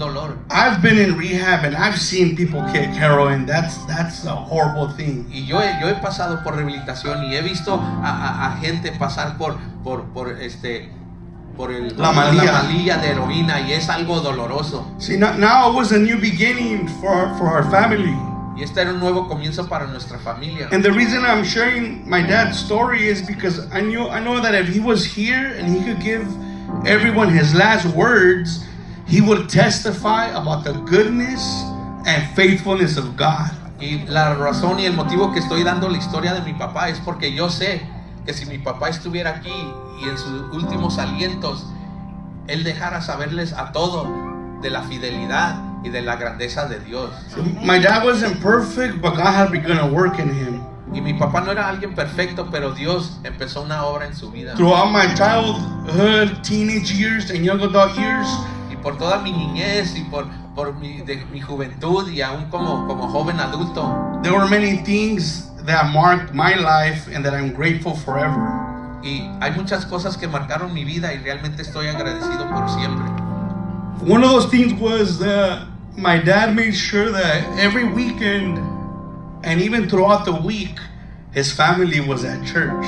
dolor. I've been in rehab and I've seen people kick heroin. That's a horrible thing. Y yo he pasado por rehabilitación y he visto a gente pasar por La malilla de heroína y es algo doloroso. See, now it was a new beginning for our family. Y este era un nuevo comienzo para nuestra familia. And the reason I'm sharing my dad's story is because I know that if he was here and he could give everyone his last words, he would testify about the goodness and faithfulness of God. Y la razón y el motivo que estoy dando la historia de mi papá es porque yo sé que si mi papá estuviera aquí y en sus últimos alientos, él dejara saberles a todo de la fidelidad y de la grandeza de Dios. My dad wasn't perfect, but God had begun a work in him. Y mi papá no era alguien perfecto, pero Dios empezó una obra en su vida. Throughout my childhood, teenage years, and young adult years, Y por toda mi niñez y por mi juventud y aún como joven adulto, there were many things that marked my life and that I'm grateful forever. y hay muchas cosas que marcaron mi vida y realmente estoy agradecido por siempre. One of those things was that my dad made sure that every weekend and even throughout the week, his family was at church.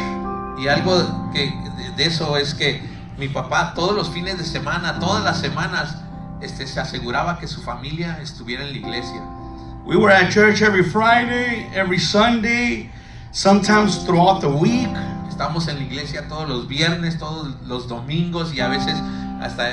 Y algo que de eso es que mi papá todos los fines de semana, todas las semanas, se aseguraba que su familia estuviera en la iglesia. We were at church every Friday, every Sunday, sometimes throughout the week. Estábamos en la iglesia todos los viernes, todos los domingos y a veces hasta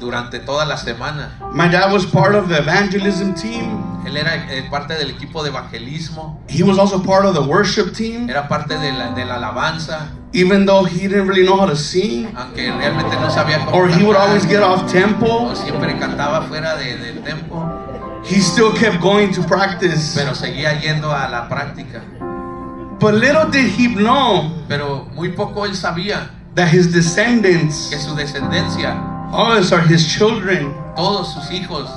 durante toda la semana. My dad was part of the evangelism team. Él era parte del equipo de evangelismo. He was also part of the worship team. Era parte de la alabanza. Even though he didn't really know how to sing, Aunque realmente no sabía cómo or he would cantar, always get off o tempo, siempre cantaba fuera del tempo, he still kept going to practice. pero seguía yendo a la práctica. But little did he know Pero muy poco él sabía that his descendants, que su descendencia, all us are his children. todos sus hijos,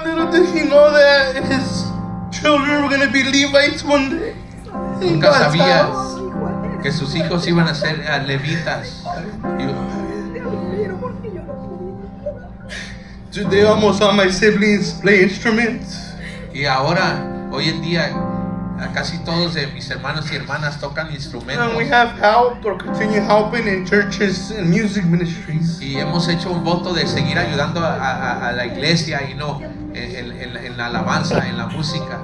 Little did he know that his children were going to be Levites one day. In nunca God's sabía house. que sus hijos iban a ser levitas. Today almost all my siblings play instruments. Y ahora, hoy en día, casi todos de mis hermanos y hermanas tocan instrumentos. And we have helped or continue helping in churches and music ministries. Y hemos hecho un voto de seguir ayudando a la iglesia y no en la alabanza, en la música.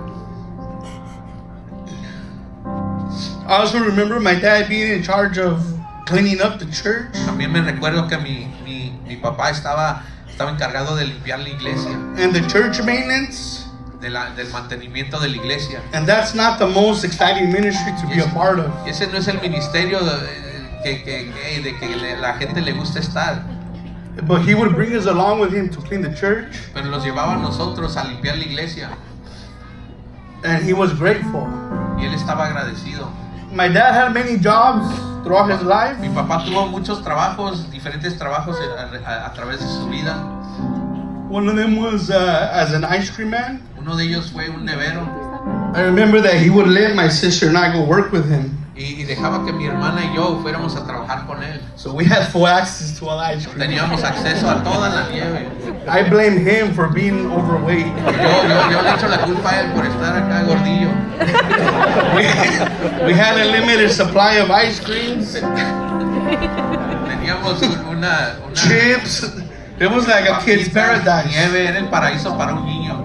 I also remember my dad being in charge of cleaning up the church. También me recuerdo que mi papá estaba encargado de limpiar la iglesia, And the church maintenance. del mantenimiento de la iglesia. And that's not the most exciting ministry to be a part of. Y ese no es el ministerio de que la gente le gusta estar. But he would bring us along with him to clean the church. Pero los llevaba a nosotros a limpiar la iglesia. And he was grateful. Y él estaba agradecido. My dad had many jobs throughout his life. Mi papá tuvo muchos trabajos, diferentes trabajos a través de su vida. One of them was as an ice cream man. Uno de ellos fue un nevero. I remember that he would let my sister and I go work with him. Y dejaba que mi hermana y yo fuéramos a trabajar con él. So we had full access to all the ice cream. Teníamos acceso a toda la nieve. I blame him for being overweight. Yo le echo la culpa a él por estar acá gordillo. We had a limited supply of ice creams, Teníamos una chips. It was like a kid's paradise. nieve, era el paraíso para un niño.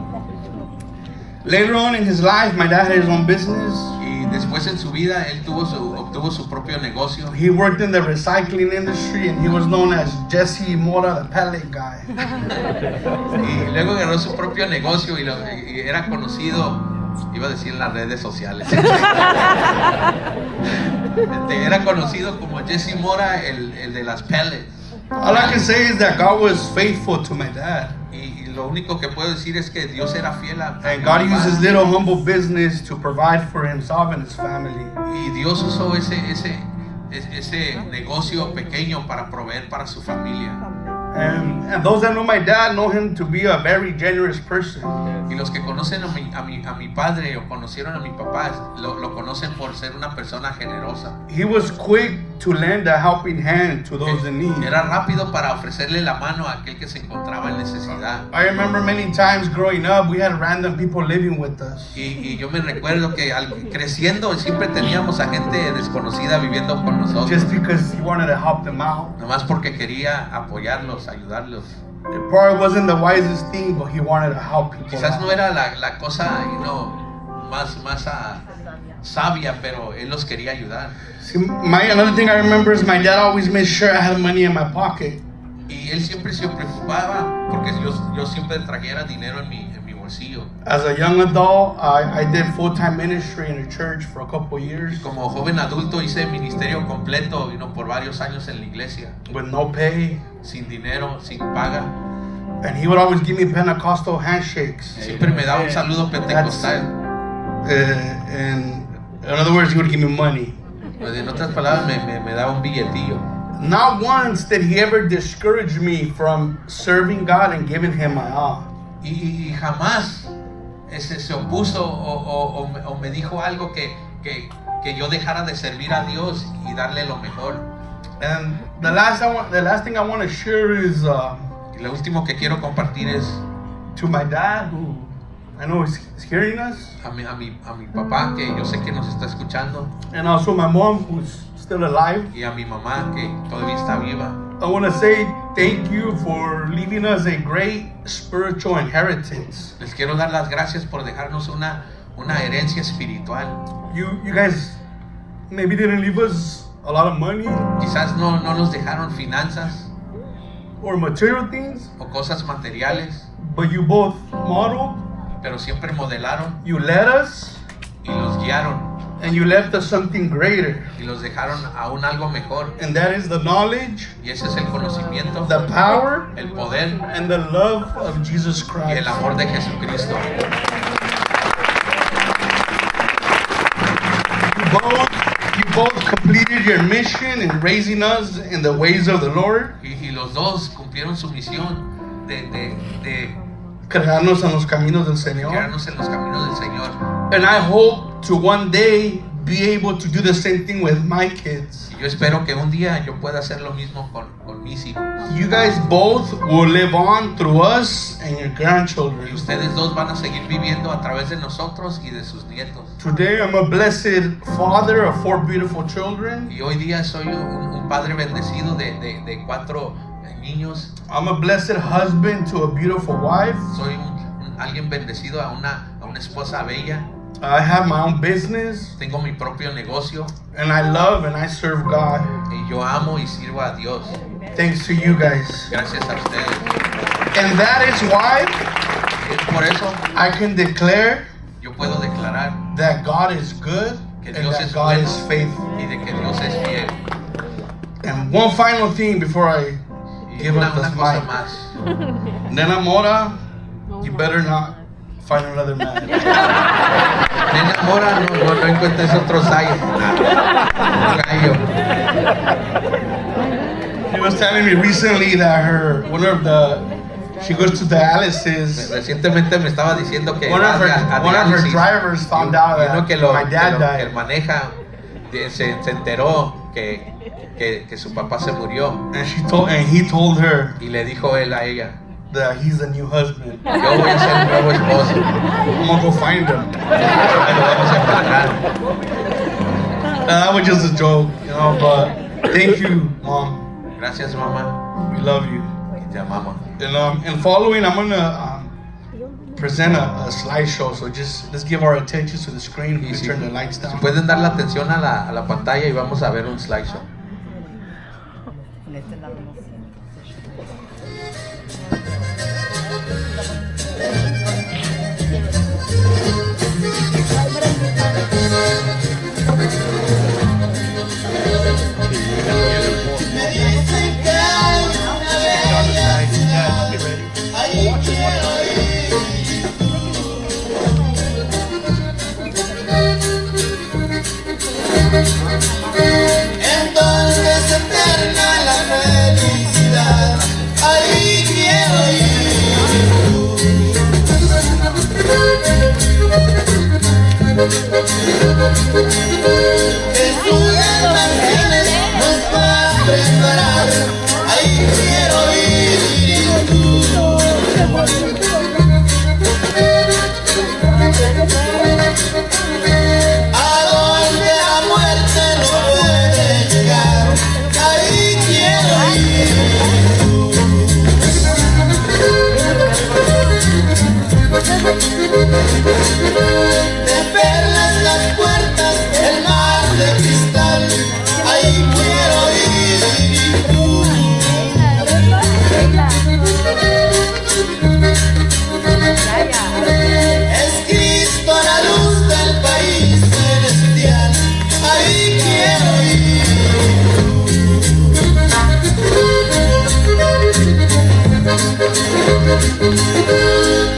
Later on in his life, my dad had his own business. Y después en su vida él obtuvo su propio negocio. He worked in the recycling industry and he was known as Jesse Mora, the pellet guy. Y luego agarró su propio negocio y era conocido, iba a decir en las redes sociales. Era conocido como Jesse Mora, el de las pellets. All I can say is that God was faithful to my dad. Y lo único que puedo decir es que Dios era fiel a And mi God papá. used his little humble business to provide for himself and his family. Y Dios usó ese negocio pequeño para proveer para su familia. And those that know my dad know him to be a very generous person. Y los que conocen a mi padre o conocieron a mi papá lo conocen por ser una persona generosa. He was quick to lend a helping hand to those in need. Era rápido para ofrecerle la mano a aquel que se encontraba en necesidad. I remember many times growing up, we had random people living with us. Y yo me recuerdo que creciendo siempre teníamos a gente desconocida viviendo con nosotros. Just because he wanted to help them out. Nomás porque quería apoyarlos, ayudarlos. It probably wasn't the wisest thing, but he wanted to help people Quizás out. no era la cosa más sabia, pero él los quería ayudar. See, another thing I remember is my dad always made sure I had money in my pocket. Y él siempre se preocupaba porque yo siempre trajera dinero en mi bolsillo. As a young adult, I did full-time ministry in a church for a couple years Como joven adulto hice ministerio completo por varios años en la iglesia, with no pay. sin dinero, sin paga. And he would always give me Pentecostal handshakes. Siempre me daba un saludo pentecostal. And in other words, he would give me money. Pues en otras palabras, me daba un billetillo. Not once did he ever discourage me from serving God and giving him my all. Y jamás se opuso o me dijo algo que yo dejara de servir a Dios y darle lo mejor. And the last thing I want to share is Y lo último que quiero compartir es to my dad, who I know is hearing us, a mi papá, que yo sé que nos está escuchando, and also my mom, who's still alive. y a mi mamá, que todavía está viva. I want to say thank you for leaving us a great spiritual inheritance. Les quiero dar las gracias por dejarnos una herencia espiritual. You guys maybe didn't leave us a lot of money Quizás no nos dejaron finanzas or material things, o cosas materiales, but you both modeled, pero siempre modelaron you led us, y los guiaron and you left us something greater. y los dejaron aún algo mejor. And that is the knowledge, Y ese es el conocimiento, the power, el poder and the love of Jesus y Christ. el amor de Jesucristo. You both completed your mission in raising us in the ways of the Lord. Y los dos cumplieron su misión de Crearnos en los caminos del Señor. quedarnos en los caminos del Señor. And I hope to one day be able to do the same thing with my kids. Y yo espero que un día yo pueda hacer lo mismo con mis hijos. You guys both will live on through us and your Y grandchildren. ustedes dos van a seguir viviendo a través de nosotros y de sus nietos. Today I'm a blessed father of 4 beautiful children. Y hoy día soy un padre bendecido de 4 niños. I'm a blessed husband to a beautiful wife. Soy alguien bendecido a una esposa bella. I have my own business, Tengo mi propio negocio and I love and I serve God. y yo amo y sirvo a Dios. Thanks to you guys. Gracias a ustedes. And that is why Y es por eso I can declare yo puedo declarar that God is good que and Dios that es God bueno is faithful. y de que Dios es fiel. And one final thing before I Y give up una this cosa mic. más. Nena Mora, you better not find another man. Nena Mora, no encuentres otro gallo. She was telling me recently that she goes to dialysis. Recientemente me estaba diciendo que One of her diálisis, drivers found out y uno that que my dad que died. maneja se enteró que su papá se murió And he told her y le dijo él a ella: that he's the new husband. yo voy a ser el nuevo esposo, I'm gonna go find him. lo vamos a encontrar. That was just a joke, but thank you, Mom. Gracias, mamá, We love you. y te amamos. And following, I'm gonna present a slideshow. So let's give our attention to the screen. We Y si turn the lights down. pueden dar la atención a la pantalla y vamos a ver un slideshow. Get ready. entonces eterna la felicidad, ahí quiero ir. Jesús de mansiones nos va a preparar, ahí quiero ir tú. A donde la muerte no puede llegar, ahí quiero ir. De perlas las puertas, el mar de cristal, ahí quiero ir. Es Cristo la luz del país celestial, ahí quiero ir.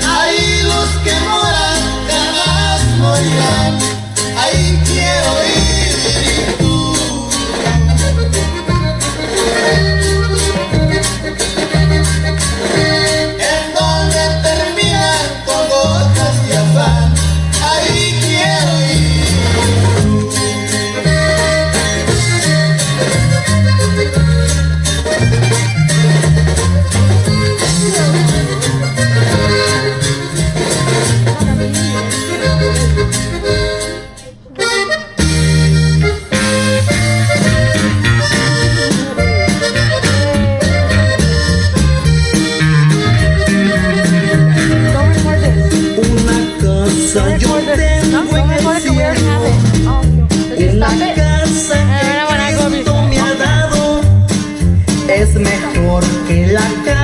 Ahí los que moran jamás morirán, ahí quiero ir tú. En donde terminan con gotas y afán, ahí quiero ir. Una casa yo tengo en el cielo, una casa que Cristo me ha dado, es mejor que la casa.